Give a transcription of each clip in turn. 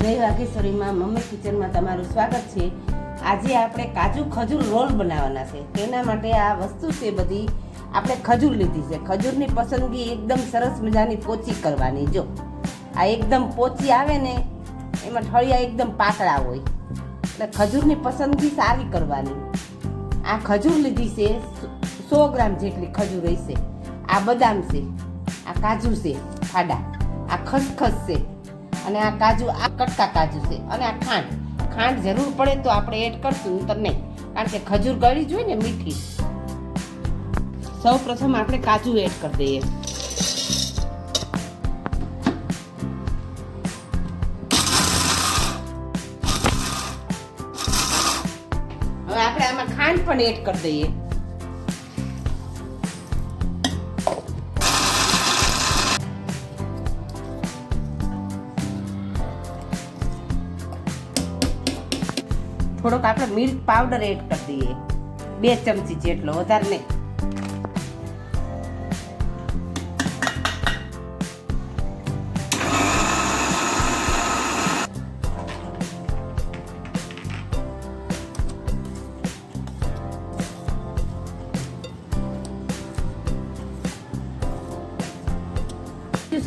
જય વાઘેશ્વરીમાં મમ્મી કિચનમાં તમારું સ્વાગત છે. આજે આપણે કાજુ ખજૂર રોલ બનાવવાના છે. તેના માટે આ વસ્તુ છે બધી આપણે ખજૂર લીધી છે. ખજૂરની પસંદગી એકદમ સરસ મજાની પોચી કરવાની. જો આ એકદમ પોચી આવે ને એમાં ઠળિયા એકદમ પાતળા હોય એટલે ખજૂરની પસંદગી સારી કરવાની. આ ખજૂર લીધી છે 100 ગ્રામ જેટલી ખજૂર હશે. આ બદામ છે, આ કાજુ છે ખાડા, આ ખસખસ છે અને આ કાજુ, આ કટકા કાજુ છે અને આ ખાંડ જરૂર પડે તો આપણે એડ કરશું, નહીંતર નહીં, કારણ કે ખજૂર ગળી જોઈએ ને મીઠી. સૌ પ્રથમ આપણે કાજુ એડ કરી દઈએ. હવે આપણે આમાં ખાંડ પણ એડ કરી દઈએ. થોડોક આપણે મિલ્ક પાવડર એડ કરી દઈએ, 2 ચમચી જેટલો, વધારે નહીં.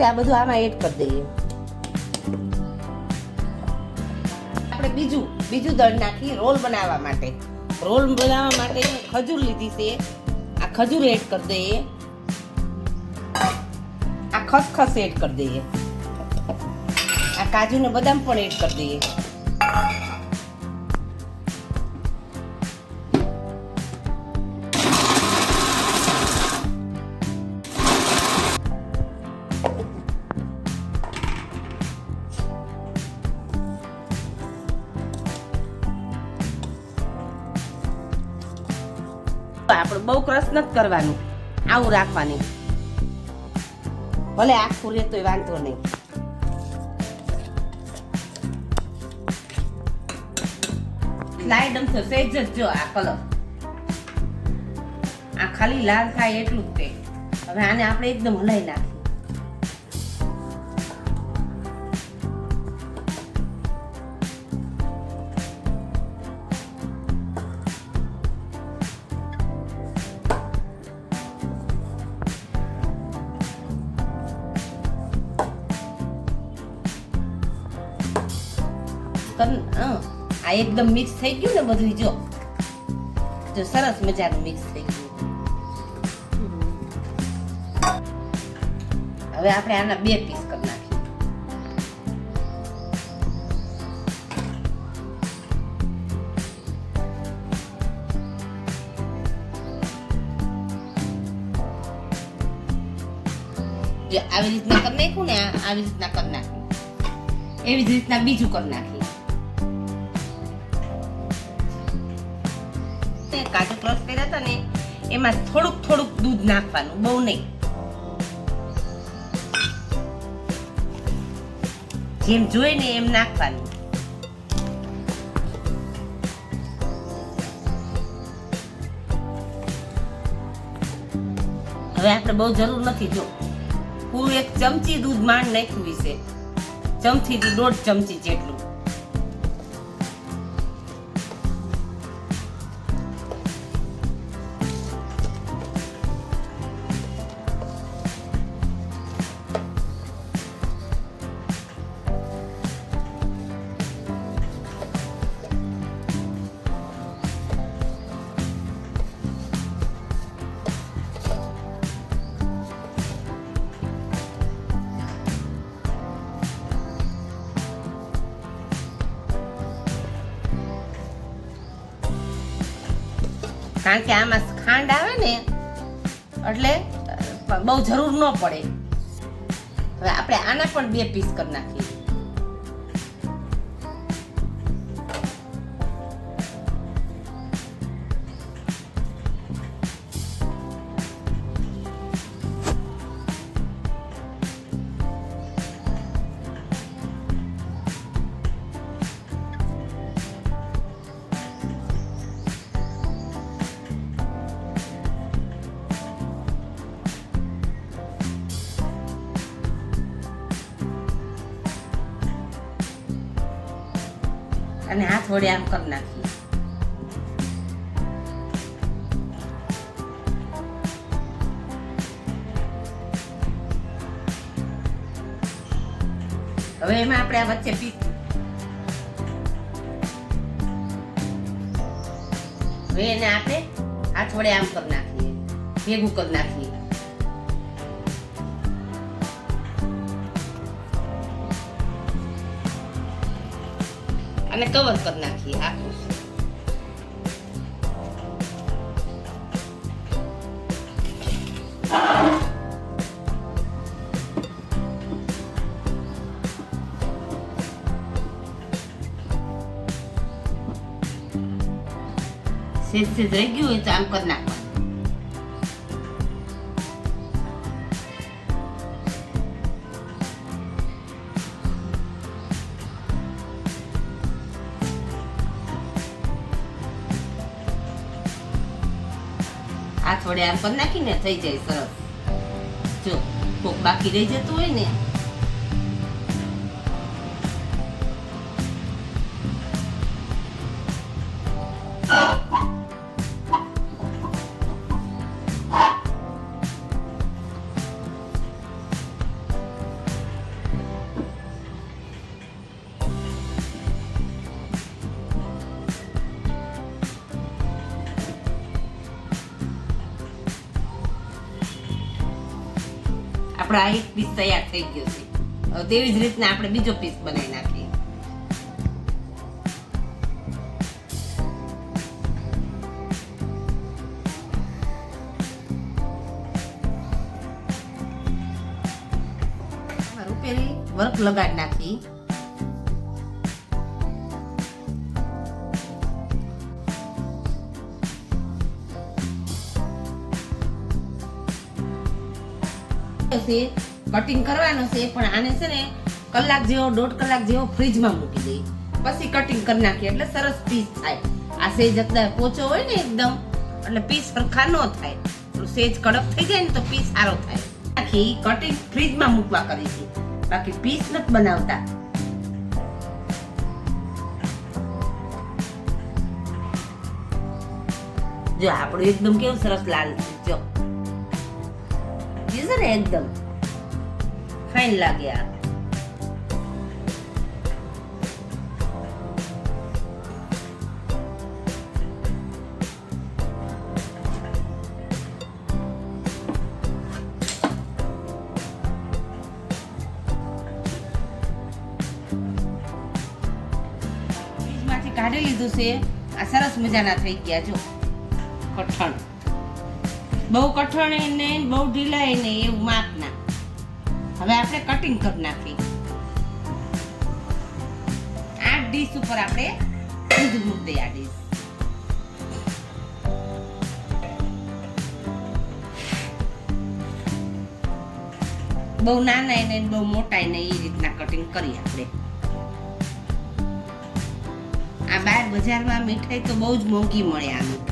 આ બધું આમાં એડ કરી દઈએ. આપણે બીજું દળ નાખી રોલ બનાવવા માટે. રોલ બનાવવા માટે ખજૂર લીધી છે, આ ખજૂર એડ કરી દઈએ. આ ખસખસ એડ કરી દઈએ. આ કાજુ ને બદામ પણ એડ કરી દઈએ. આપણે બહુ ક્રશ નથી કરવાનું, આવું રાખવાની. ભલે આખું રહે તોય વાંધો નહીં. સ્લાઇડ અમથો સહેજ જ જો આ કલર, આ ખાલી લાલ થાય એટલું જ તે. હવે આને આપણે એકદમ હલાઈ નાખીએ. આ એકદમ મિક્સ થઈ ગયું ને બધું. જો સરસ મજાનું મિક્સ થઈ ગયું. હવે આપણે આના 2 પીસ કરી નાખીએ. જો આવી રીતના કરી નાખ્યું ને, આવી રીતના કરી નાખ્યું, એવી જ રીતના બીજું કરી નાખીએ. કાજુ ક્રશ કર્યા હતા ને એમાં થોડુંક દૂધ નાખવાનું, બહુ નહીં. જેમ જોઈએ ને એમ નાખવાનું. હવે આપણે બહુ જરૂર નથી. જો પૂરું 1 ચમચી દૂધ માંડ નાખ્યું વિશે, ચમચી થી 1.5 ચમચી જેટલું. કારણ કે આમાં ખાંડ આવે ને એટલે બહુ જરૂર ન પડે. હવે આપણે આના પણ 2 પીસ કરી નાખીએ. અને હાથ વડે આમ કરી નાખીએ. હવે એમાં આપણે આ વચ્ચે પીસ, હવે એને આપણે હાથ વડે આમ કરી નાખીએ, ભેગું કરી નાખીએ. અને કવર કરી નાખીએ આખું. સેજ રહી ગયું હોય તો આમ કરી નાખવાનું. હાથ વડે આમ કરી નાખીને થઈ જાય સરસ. જો કોક બાકી રહી જતું હોય ને આપણે આ એક પીસ તૈયાર થઈ ગયો છે. હવે તેવી જ રીતના આપણે બીજો પીસ બનાવી નાખીએ. રૂપેરી વર્ક લગાડી નાખી. કટિંગ કરવાનો છે પણ આને છે ને કલાક જેવો 1.5 કલાક જેવો ફ્રીજમાં મૂકી દઈ, પછી કટિંગ કરી નાખીએ એટલે સરસ પીસ થાય. આ સેજ અત્યારે પોચો હોય ને એકદમ એટલે પીસ સરખા ન થાય, સેજ કડક થઈ જાય ને તો પીસ સારો થાય. આખી કટિંગ ફ્રીજમાં મૂકવા કરી છે, બાકી પીસ નથી બનાવતા. જો આપણું એકદમ કેવું સરસ લાલ છે. જો ને એકદમ ફાઇન લાગે. આ ફ્રીજમાંથી કાઢી લીધું છે. આ સરસ મજાના થઈ ગયા. જો કઠણ, બહુ કઠણ નહીં બહુ ઢીલા નહીં, એવું માપ ના. હવે આપણે કટિંગ કરી નાખી. આ ડીશ ઉપર આપણે દૂધ મૂકી દઈએ. આ ડીશ બહુ નાના નહીં બહુ મોટા નહીં, એ રીતના કટિંગ કરીએ આપણે. આ બહાર બજારમાં મીઠાઈ તો બહુ જ મોંઘી મળે. આ મીઠાઈ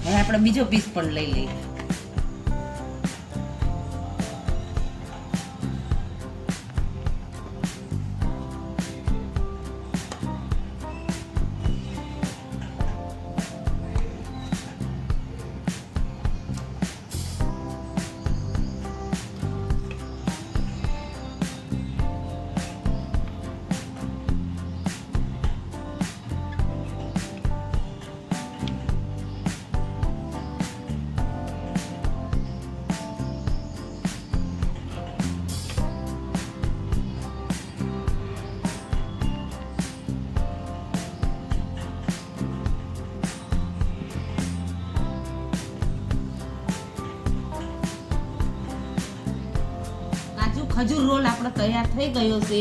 હવે આપણે બીજો પીસ પણ લઈ લઈએ. ખજૂર રોલ આપણો તૈયાર થઈ ગયો છે.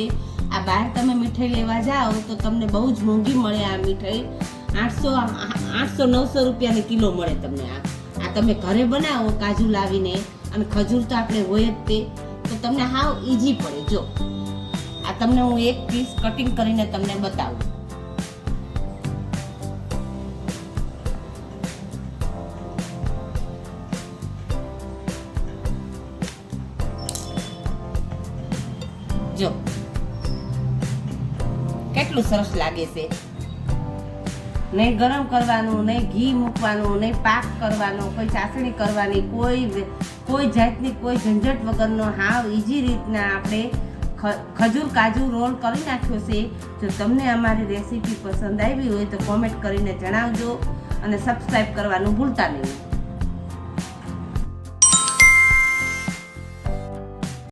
આ બહાર તમે મીઠાઈ લેવા જાઓ તો તમને બહુ જ મોંઘી મળે. આ મીઠાઈ 800-900 રૂપિયાની કિલો મળે તમને. આ તમે ઘરે બનાવો કાજુ લાવીને, અને ખજૂર તો આપણે હોય જ તે, તો તમને હાવ ઈઝી પડે. જો આ તમને હું એક પીસ કટિંગ કરીને તમને બતાવું. જો કેટલું સરસ લાગે છે. નહીં ગરમ કરવાનું, નહીં ઘી મૂકવાનું, નહીં પાક કરવાનો, કોઈ ચાસણી કરવાની, કોઈ જાતની કોઈ ઝંઝટ વગરનો હાવ ઈઝી રીતના આપણે ખજૂર કાજુ રોલ કરી નાખ્યો છે. જો તમને અમારી રેસીપી પસંદ આવી હોય તો કોમેન્ટ કરીને જણાવજો અને સબસ્ક્રાઈબ કરવાનું ભૂલતા નહીં.